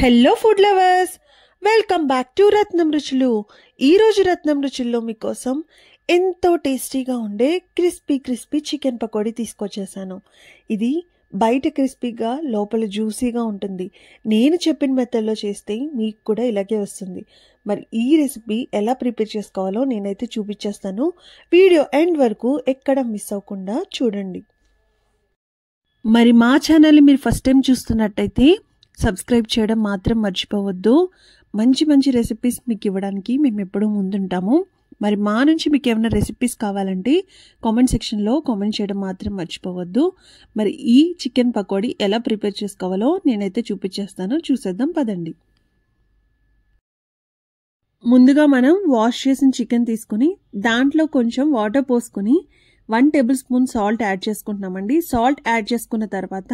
Hello food lovers, welcome back to Ratnam Ruchulu. ఈరోజు రత్నం రుచుల్లో మీకోసం ఎంతో టేస్టీగా ఉండే క్రిస్పీ చికెన్ పకోడీ తీసుకొచ్చేసాను. ఇది బయట క్రిస్పీగా లోపల జ్యూసీగా ఉంటుంది. నేను చెప్పిన మెథడ్లో చేస్తే మీకు కూడా ఇలాగే వస్తుంది. మరి ఈ రెసిపీ ఎలా ప్రిపేర్ చేసుకోవాలో నేనైతే చూపించేస్తాను. వీడియో ఎండ్ వరకు ఎక్కడ మిస్ అవ్వకుండా చూడండి. మరి మా ఛానల్ని మీరు ఫస్ట్ టైం చూస్తున్నట్టయితే సబ్స్క్రైబ్ చేయడం మాత్రం మర్చిపోవద్దు. మంచి రెసిపీస్ మీకు ఇవ్వడానికి మేము ఎప్పుడూ ముందుంటాము. మరి మా నుంచి మీకు ఏమైనా రెసిపీస్ కావాలంటే కామెంట్ సెక్షన్లో కామెంట్ చేయడం మాత్రం మర్చిపోవద్దు. మరి ఈ చికెన్ పకోడీ ఎలా ప్రిపేర్ చేసుకోవాలో నేనైతే చూపించేస్తాను. చూసేద్దాం పదండి. ముందుగా మనం వాష్ చేసిన చికెన్ తీసుకుని దాంట్లో కొంచెం వాటర్ పోసుకుని 1 టేబుల్ స్పూన్ సాల్ట్ యాడ్ చేసుకుంటున్నామండి. సాల్ట్ యాడ్ చేసుకున్న తర్వాత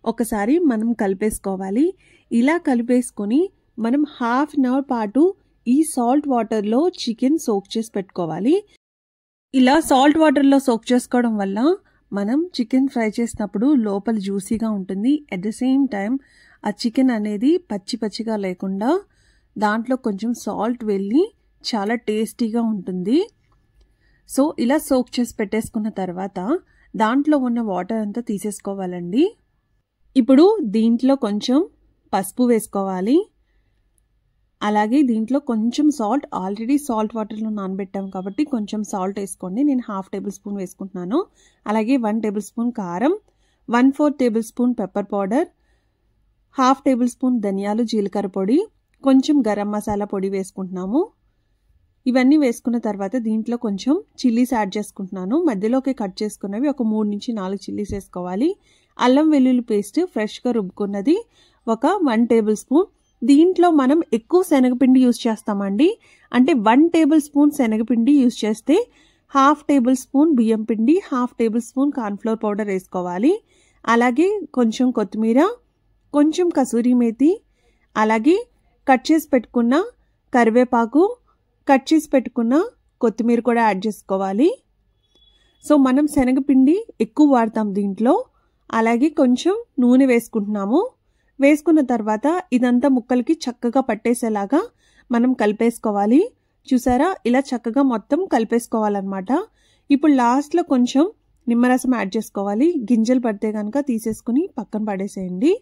ఒకసారి మనం కలిపేసుకోవాలి. ఇలా కలిపేసుకొని మనం హాఫ్ అన్ అవర్ పాటు ఈ సాల్ట్ వాటర్లో చికెన్ సోక్ చేసి పెట్టుకోవాలి. ఇలా సాల్ట్ వాటర్లో సోక్ చేసుకోవడం వల్ల మనం చికెన్ ఫ్రై చేసినప్పుడు లోపల జ్యూసీగా ఉంటుంది. అట్ ద సేమ్ టైం ఆ చికెన్ అనేది పచ్చిగా లేకుండా దాంట్లో కొంచెం సాల్ట్ వెళ్ళి చాలా టేస్టీగా ఉంటుంది. సో ఇలా సోక్ చేసి పెట్టేసుకున్న తర్వాత దాంట్లో ఉన్న వాటర్ అంతా తీసేసుకోవాలండి. ఇప్పుడు దీంట్లో కొంచెం పసుపు వేసుకోవాలి. అలాగే దీంట్లో కొంచెం సాల్ట్, ఆల్రెడీ సాల్ట్ వాటర్లో నానబెట్టాం కాబట్టి కొంచెం సాల్ట్ వేసుకోండి. నేను హాఫ్ టేబుల్ స్పూన్ వేసుకుంటున్నాను. అలాగే 1 టేబుల్ స్పూన్ కారం, 1/4 table spoon pepper powder, half table spoon ధనియాలు జీలకర్ర పొడి, కొంచెం గరం మసాలా పొడి వేసుకుంటున్నాము. ఇవన్నీ వేసుకున్న తర్వాత దీంట్లో కొంచెం చిల్లీస్ యాడ్ చేసుకుంటున్నాను. మధ్యలోకి కట్ చేసుకున్నవి ఒక 3 నుంచి 4 చిల్లీస్ వేసుకోవాలి. అల్లం వెల్లుల్లి పేస్ట్ ఫ్రెష్గా రుబ్బుకున్నది ఒక 1 టేబుల్ స్పూన్. దీంట్లో మనం ఎక్కువ శనగపిండి యూజ్ చేస్తామండి. అంటే 1 టేబుల్ స్పూన్ శనగపిండి యూజ్ చేస్తే హాఫ్ టేబుల్ స్పూన్ బియ్యం పిండి, half table spoon cornflour powder వేసుకోవాలి. అలాగే కొంచెం కొత్తిమీర, కొంచెం కసూరి మేతి, అలాగే కట్ చేసి పెట్టుకున్న కరివేపాకు, కట్ చేసి పెట్టుకున్న కొత్తిమీర కూడా యాడ్ చేసుకోవాలి. సో మనం శనగపిండి ఎక్కువ వాడతాం దీంట్లో. అలాగే కొంచెం నూనె వేసుకుంటున్నాము. వేసుకున్న తర్వాత ఇదంతా ముక్కలకి చక్కగా పట్టేసేలాగా మనం కలిపేసుకోవాలి. చూసారా, ఇలా చక్కగా మొత్తం కలిపేసుకోవాలన్నమాట. ఇప్పుడు లాస్ట్లో కొంచెం నిమ్మరసం యాడ్ చేసుకోవాలి. గింజలు పడితే కనుక తీసేసుకుని పక్కన పడేసేయండి.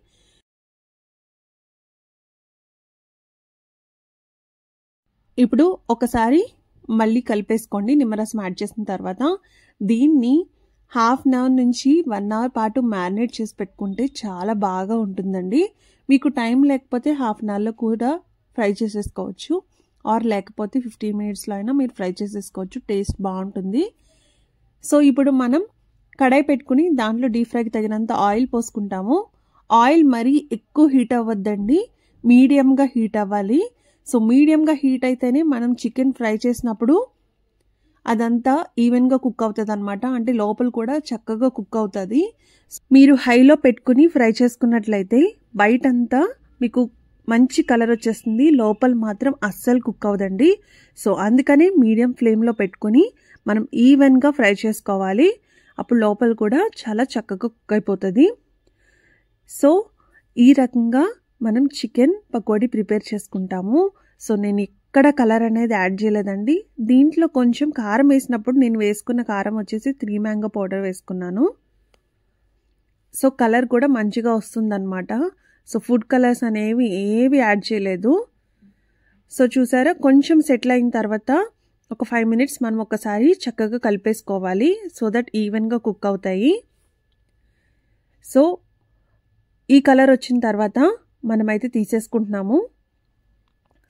ఇప్పుడు ఒకసారి మళ్ళీ కలిపేసుకోండి నిమ్మరసం యాడ్ చేసిన తర్వాత. దీన్ని హాఫ్ అన్ అవర్ నుంచి 1 అవర్ పాటు మ్యారినేట్ చేసి పెట్టుకుంటే చాలా బాగా ఉంటుందండి. మీకు టైం లేకపోతే హాఫ్ అన్ అవర్లో కూడా ఫ్రై చేసేసుకోవచ్చు. ఆర్ లేకపోతే 15 మినిట్స్లో అయినా మీరు ఫ్రై చేసేసుకోవచ్చు. టేస్ట్ బాగుంటుంది. సో ఇప్పుడు మనం కడాయి పెట్టుకుని దాంట్లో డీప్ ఫ్రైకి తగినంత ఆయిల్ పోసుకుంటాము. ఆయిల్ మరీ ఎక్కువ హీట్ అవ్వద్దండి, మీడియంగా హీట్ అవ్వాలి. సో మీడియంగా హీట్ అయితేనే మనం చికెన్ ఫ్రై చేసినప్పుడు అదంతా ఈవెన్గా కుక్ అవుతుంది అనమాట. అంటే లోపల కూడా చక్కగా కుక్ అవుతుంది. మీరు హైలో పెట్టుకుని ఫ్రై చేసుకున్నట్లయితే బయటంతా మీకు మంచి కలర్ వచ్చేస్తుంది, లోపల మాత్రం అస్సలు కుక్ అవ్వదండి. సో అందుకనే మీడియం ఫ్లేమ్లో పెట్టుకుని మనం ఈవెన్గా ఫ్రై చేసుకోవాలి. అప్పుడు లోపల కూడా చాలా చక్కగా కుక్ అయిపోతుంది. సో ఈ రకంగా మనం చికెన్ పకోడీ ప్రిపేర్ చేసుకుంటాము. సో నేను ఇక్కడ కలర్ అనేది యాడ్ చేయలేదండి. దీంట్లో కొంచెం కారం వేసినప్పుడు నేను వేసుకున్న కారం వచ్చేసి 3 మ్యాంగో పౌడర్ వేసుకున్నాను. సో కలర్ కూడా మంచిగా వస్తుందన్నమాట. సో ఫుడ్ కలర్స్ అనేవి ఏవి యాడ్ చేయలేదు. సో చూసారా, కొంచెం సెటిల్ అయిన తర్వాత ఒక 5 మినిట్స్ మనం ఒకసారి చక్కగా కలిపేసుకోవాలి. సో దట్ ఈవెన్గా కుక్ అవుతాయి. సో ఈ కలర్ వచ్చిన తర్వాత మనమైతే తీసేసుకుంటున్నాము.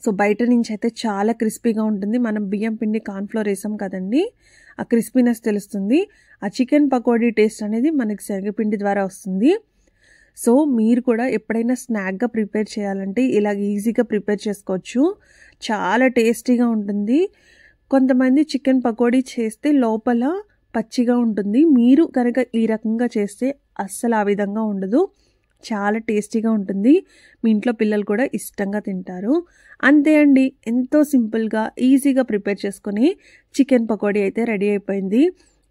సో బయట నుంచి అయితే చాలా క్రిస్పీగా ఉంటుంది. మనం బియ్యం పిండి కార్న్ఫ్లోర్ వేసాం కదండి, ఆ క్రిస్పీనెస్ తెలుస్తుంది. ఆ చికెన్ పకోడీ టేస్ట్ అనేది మనకి శనగపిండి ద్వారా వస్తుంది. సో మీరు కూడా ఎప్పుడైనా స్నాక్గా ప్రిపేర్ చేయాలంటే ఇలా ఈజీగా ప్రిపేర్ చేసుకోవచ్చు. చాలా టేస్టీగా ఉంటుంది. కొంతమంది చికెన్ పకోడీ చేస్తే లోపల పచ్చిగా ఉంటుంది. మీరు కనుక ఈ రకంగా చేస్తే అస్సలు ఆ విధంగా ఉండదు. చాలా టేస్టీగా ఉంటుంది. మీ ఇంట్లో పిల్లలు కూడా ఇష్టంగా తింటారు. అంతే అండి, ఎంతో సింపుల్గా ఈజీగా ప్రిపేర్ చేసుకుని చికెన్ పకోడీ అయితే రెడీ అయిపోయింది.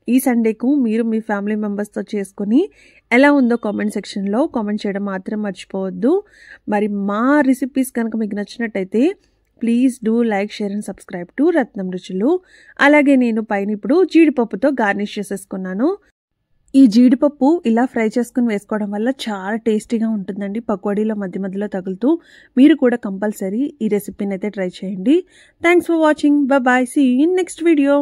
ఈ సండేకు మీరు మీ ఫ్యామిలీ మెంబర్స్తో చేసుకొని ఎలా ఉందో కామెంట్ సెక్షన్లో కామెంట్ చేయడం మాత్రం మర్చిపోవద్దు. మరి మా రెసిపీస్ కనుక మీకు నచ్చినట్టయితే please do like, share and subscribe to Ratnam Ruchulu. అలాగే నేను పైన ఇప్పుడు జీడిపప్పుతో గార్నిష్ చేసేసుకున్నాను. ఈ జీడిపప్పు ఇలా ఫ్రై చేసుకుని వేసుకోవడం వల్ల చాలా టేస్టీగా ఉంటుందండి. పకోడీలో మధ్య మధ్యలో తగులుతూ. మీరు కూడా కంపల్సరీ ఈ రెసిపీని అయితే ట్రై చేయండి. Thanks for watching. Bye. See you in next video.